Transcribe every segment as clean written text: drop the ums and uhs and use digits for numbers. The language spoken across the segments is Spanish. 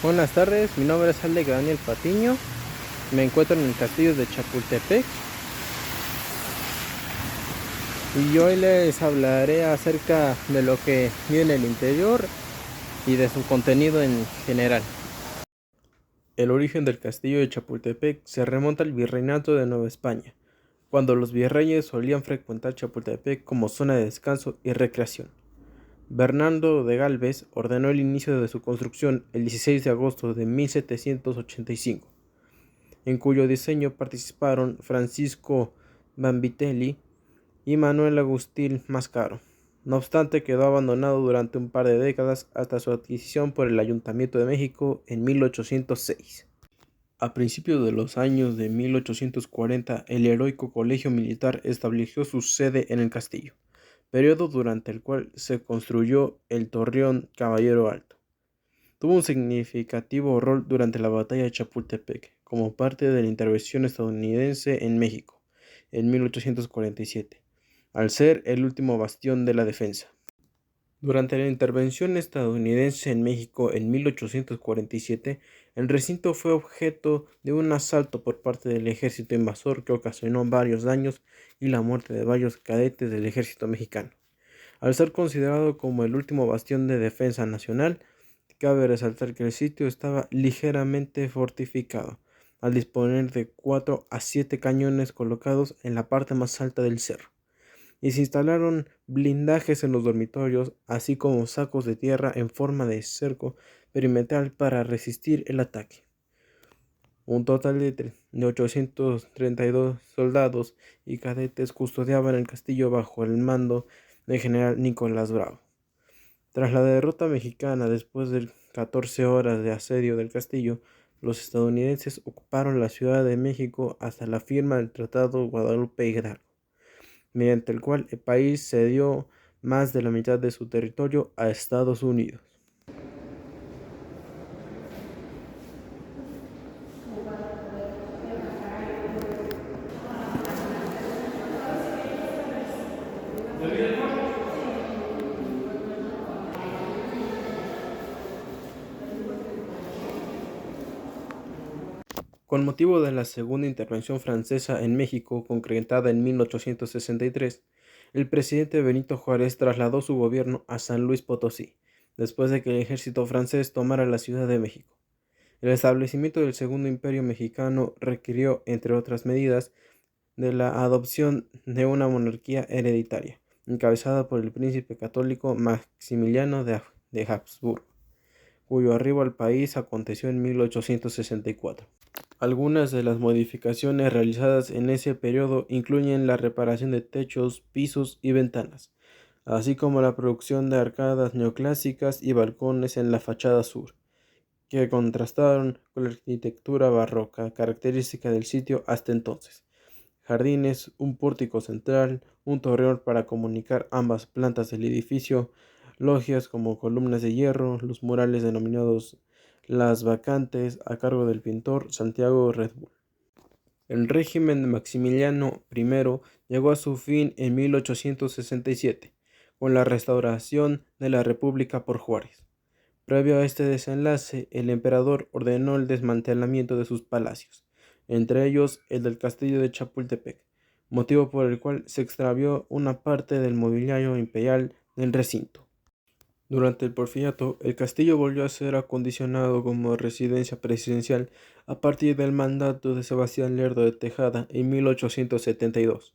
Buenas tardes, mi nombre es Alde Daniel Patiño. Me encuentro en el castillo de Chapultepec y hoy les hablaré acerca de lo que vi en el interior y de su contenido en general. El origen del castillo de Chapultepec se remonta al virreinato de Nueva España, cuando los virreyes solían frecuentar Chapultepec como zona de descanso y recreación. Bernardo de Galvez ordenó el inicio de su construcción el 16 de agosto de 1785. En cuyo diseño participaron Francisco Vanvitelli y Manuel Agustín Mascaro. No obstante, quedó abandonado durante un par de décadas hasta su adquisición por el Ayuntamiento de México en 1806. A principios de los años de 1840, el heroico Colegio Militar estableció su sede en el castillo, periodo durante el cual se construyó el Torreón Caballero Alto. Tuvo un significativo rol durante la Batalla de Chapultepec, como parte de la intervención estadounidense en México, en 1847, al ser el último bastión de la defensa. Durante la intervención estadounidense en México en 1847, el recinto fue objeto de un asalto por parte del ejército invasor que ocasionó varios daños y la muerte de varios cadetes del ejército mexicano. Al ser considerado como el último bastión de defensa nacional, cabe resaltar que el sitio estaba ligeramente fortificado, al disponer de 4 a 7 cañones colocados en la parte más alta del cerro, y se instalaron blindajes en los dormitorios, así como sacos de tierra en forma de cerco perimetral para resistir el ataque. Un total de 832 soldados y cadetes custodiaban el castillo bajo el mando del general Nicolás Bravo. Tras la derrota mexicana, después de 14 horas de asedio del castillo, los estadounidenses ocuparon la Ciudad de México hasta la firma del Tratado Guadalupe Hidalgo, mediante el cual el país cedió más de la mitad de su territorio a Estados Unidos. Con motivo de la segunda intervención francesa en México, concretada en 1863, el presidente Benito Juárez trasladó su gobierno a San Luis Potosí, después de que el ejército francés tomara la Ciudad de México. El establecimiento del Segundo Imperio Mexicano requirió, entre otras medidas, de la adopción de una monarquía hereditaria, encabezada por el príncipe católico Maximiliano de Habsburgo, cuyo arribo al país aconteció en 1864. Algunas de las modificaciones realizadas en ese periodo incluyen la reparación de techos, pisos y ventanas, así como la producción de arcadas neoclásicas y balcones en la fachada sur, que contrastaron con la arquitectura barroca característica del sitio hasta entonces. Jardines, un pórtico central, un torreón para comunicar ambas plantas del edificio, logias como columnas de hierro, los murales denominados Las Bacantes a cargo del pintor Santiago Red Bull. El régimen de Maximiliano I llegó a su fin en 1867, con la restauración de la República por Juárez. Previo a este desenlace, el emperador ordenó el desmantelamiento de sus palacios, entre ellos el del castillo de Chapultepec, motivo por el cual se extravió una parte del mobiliario imperial del recinto. Durante el Porfiriato, el castillo volvió a ser acondicionado como residencia presidencial a partir del mandato de Sebastián Lerdo de Tejada en 1872.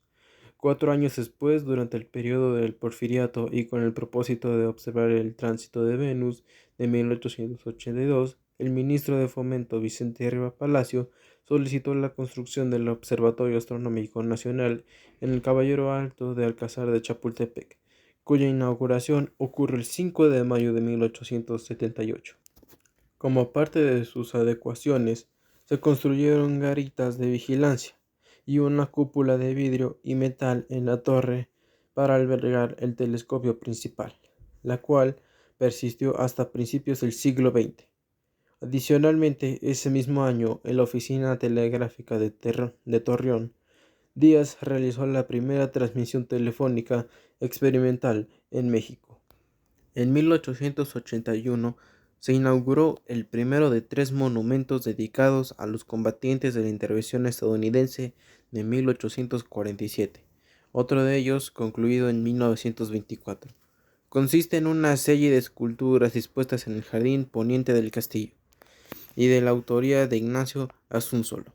4 años después, durante el periodo del Porfiriato y con el propósito de observar el tránsito de Venus de 1882, el ministro de Fomento Vicente Riva Palacio solicitó la construcción del Observatorio Astronómico Nacional en el Caballero Alto de Alcázar de Chapultepec, cuya inauguración ocurre el 5 de mayo de 1878. Como parte de sus adecuaciones, se construyeron garitas de vigilancia y una cúpula de vidrio y metal en la torre para albergar el telescopio principal, la cual persistió hasta principios del siglo XX. Adicionalmente, ese mismo año, en la oficina telegráfica de Torreón, Díaz realizó la primera transmisión telefónica experimental en México. En 1881 se inauguró el primero de 3 monumentos dedicados a los combatientes de la intervención estadounidense de 1847, otro de ellos concluido en 1924. Consiste en una serie de esculturas dispuestas en el jardín poniente del castillo y de la autoría de Ignacio Asunsolo.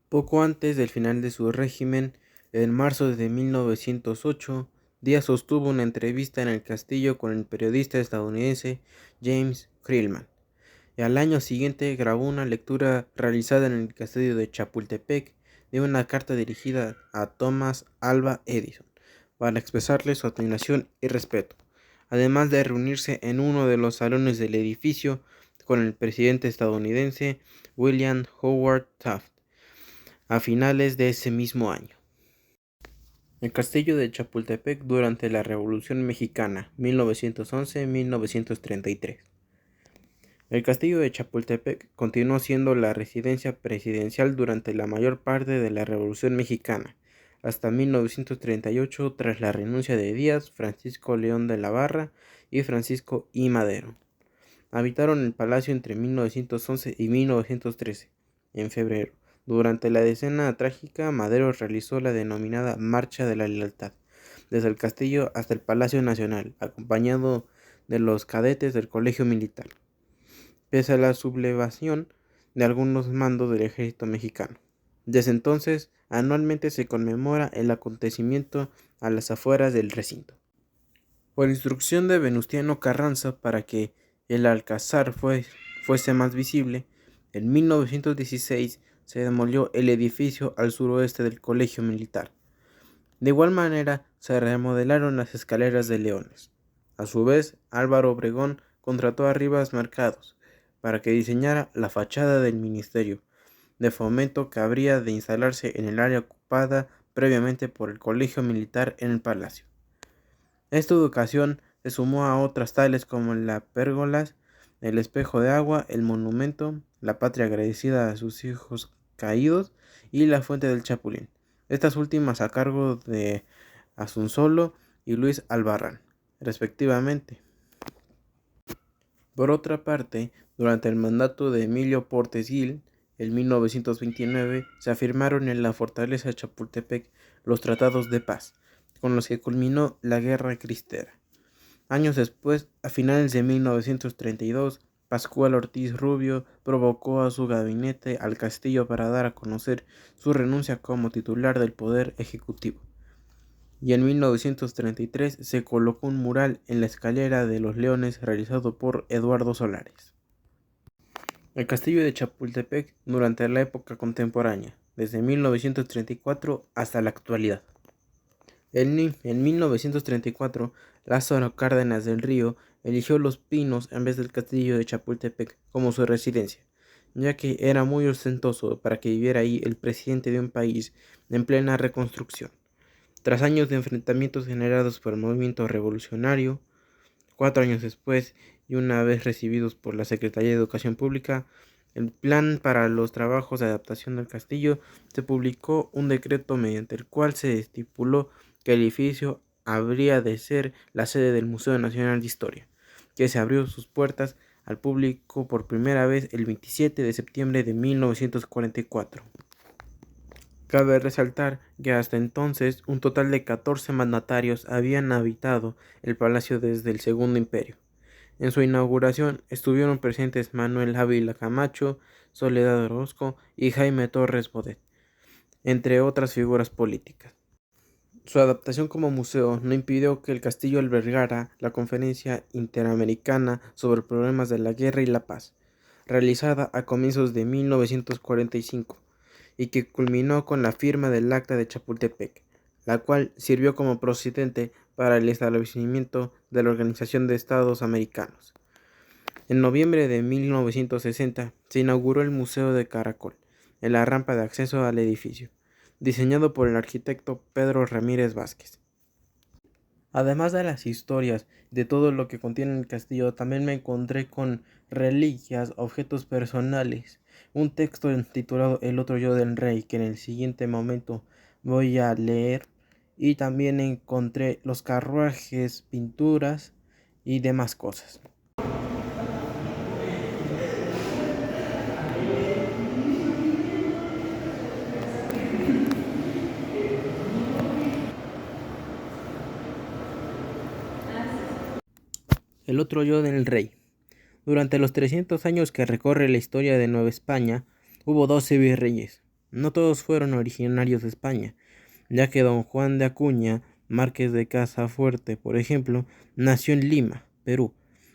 Poco antes del final de su régimen, en marzo de 1908, Díaz sostuvo una entrevista en el castillo con el periodista estadounidense James Krillman, y al año siguiente grabó una lectura realizada en el castillo de Chapultepec de una carta dirigida a Thomas Alva Edison para expresarle su admiración y respeto, además de reunirse en uno de los salones del edificio con el presidente estadounidense William Howard Taft a finales de ese mismo año. El castillo de Chapultepec durante la Revolución Mexicana, 1911-1933. El castillo de Chapultepec continuó siendo la residencia presidencial durante la mayor parte de la Revolución Mexicana, hasta 1938 tras la renuncia de Díaz, Francisco León de la Barra y Francisco I. Madero. Habitaron el palacio entre 1911 y 1913. En febrero, durante la decena trágica, Madero realizó la denominada Marcha de la Lealtad, desde el castillo hasta el Palacio Nacional, acompañado de los cadetes del Colegio Militar, pese a la sublevación de algunos mandos del ejército mexicano. Desde entonces, anualmente se conmemora el acontecimiento a las afueras del recinto. Por instrucción de Venustiano Carranza, para que el alcázar fuese más visible, en 1916 se demolió el edificio al suroeste del Colegio Militar. De igual manera, se remodelaron las escaleras de Leones. A su vez, Álvaro Obregón contrató a Rivas Mercados para que diseñara la fachada del Ministerio de Fomento que habría de instalarse en el área ocupada previamente por el Colegio Militar en el Palacio. Esta educación se sumó a otras tales como la pérgolas, el espejo de agua, el monumento, la patria agradecida a sus hijos caídos y la fuente del Chapulín, estas últimas a cargo de Asunsolo y Luis Albarrán, respectivamente. Por otra parte, durante el mandato de Emilio Portes Gil, en 1929, se afirmaron en la fortaleza de Chapultepec los tratados de paz, con los que culminó la Guerra Cristera. Años después, a finales de 1932, Pascual Ortiz Rubio provocó a su gabinete al castillo para dar a conocer su renuncia como titular del Poder Ejecutivo. Y en 1933 se colocó un mural en la escalera de los Leones realizado por Eduardo Solares. El castillo de Chapultepec durante la época contemporánea, desde 1934 hasta la actualidad. En 1934, Lázaro Cárdenas del Río eligió Los Pinos en vez del castillo de Chapultepec como su residencia, ya que era muy ostentoso para que viviera ahí el presidente de un país en plena reconstrucción. Tras años de enfrentamientos generados por el movimiento revolucionario, 4 años después, y una vez recibidos por la Secretaría de Educación Pública, el plan para los trabajos de adaptación del castillo, se publicó un decreto mediante el cual se estipuló que el edificio habría de ser la sede del Museo Nacional de Historia, que se abrió sus puertas al público por primera vez el 27 de septiembre de 1944. Cabe resaltar que hasta entonces un total de 14 mandatarios habían habitado el palacio desde el Segundo Imperio. En su inauguración estuvieron presentes Manuel Ávila Camacho, Soledad Orozco y Jaime Torres Bodet, entre otras figuras políticas. Su adaptación como museo no impidió que el castillo albergara la Conferencia Interamericana sobre Problemas de la Guerra y la Paz, realizada a comienzos de 1945, y que culminó con la firma del Acta de Chapultepec, la cual sirvió como precedente para el establecimiento de la Organización de Estados Americanos. En noviembre de 1960 se inauguró el Museo de Caracol, en la rampa de acceso al edificio, diseñado por el arquitecto Pedro Ramírez Vázquez. Además de las historias de todo lo que contiene el castillo, también me encontré con reliquias, objetos personales, un texto titulado El otro yo del rey, que en el siguiente momento voy a leer, y también encontré los carruajes, pinturas y demás cosas. El otro yo del rey. Durante los 300 años que recorre la historia de Nueva España, hubo 12 virreyes. No todos fueron originarios de España, ya que don Juan de Acuña, marqués de Casafuerte, por ejemplo, nació en Lima, Perú.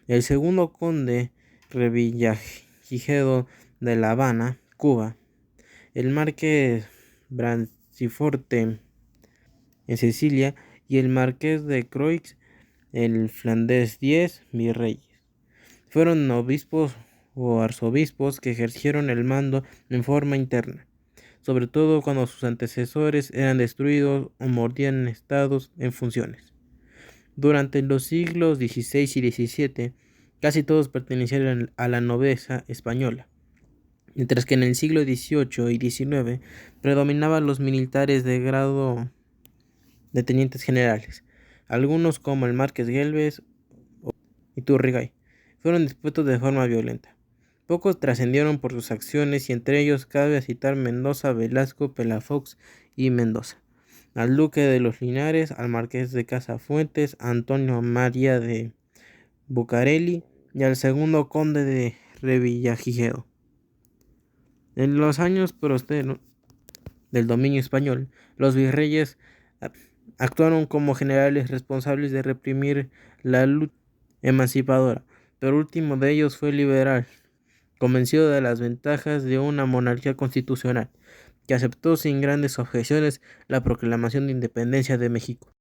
El segundo conde Revillagigedo de La Habana, Cuba. El marqués Branciforte en Sicilia y el marqués de Croix en Flandes, 10 virreyes. Fueron obispos o arzobispos que ejercieron el mando en forma interna, sobre todo cuando sus antecesores eran destruidos o mordían estados en funciones. Durante los siglos XVI y XVII, casi todos pertenecieron a la nobleza española, mientras que en el siglo XVIII y XIX predominaban los militares de grado de tenientes generales. Algunos, como el marqués Güemes o Iturrigay, fueron dispuestos de forma violenta. Pocos trascendieron por sus acciones y entre ellos cabe citar Mendoza, Velasco, Palafox y Mendoza, al duque de los Linares, al marqués de Casafuentes, Antonio María de Bucareli y al segundo conde de Revillagigedo. En los años prósperos del dominio español, los virreyes actuaron como generales responsables de reprimir la lucha emancipadora, pero el último de ellos fue liberal, convencido de las ventajas de una monarquía constitucional, que aceptó sin grandes objeciones la proclamación de independencia de México.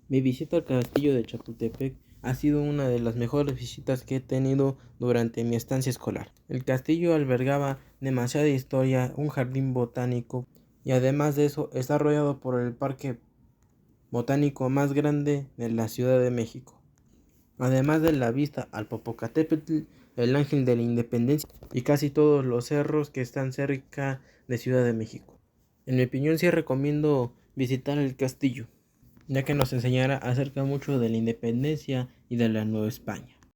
Mi visita al castillo de Chapultepec ha sido una de las mejores visitas que he tenido durante mi estancia escolar. El castillo albergaba demasiada historia, un jardín botánico y además de eso está rodeado por el parque botánico más grande de la Ciudad de México. Además de la vista al Popocatépetl, el Ángel de la Independencia y casi todos los cerros que están cerca de Ciudad de México. En mi opinión sí recomiendo visitar el castillo, ya que nos enseñará acerca mucho de la independencia y de la Nueva España.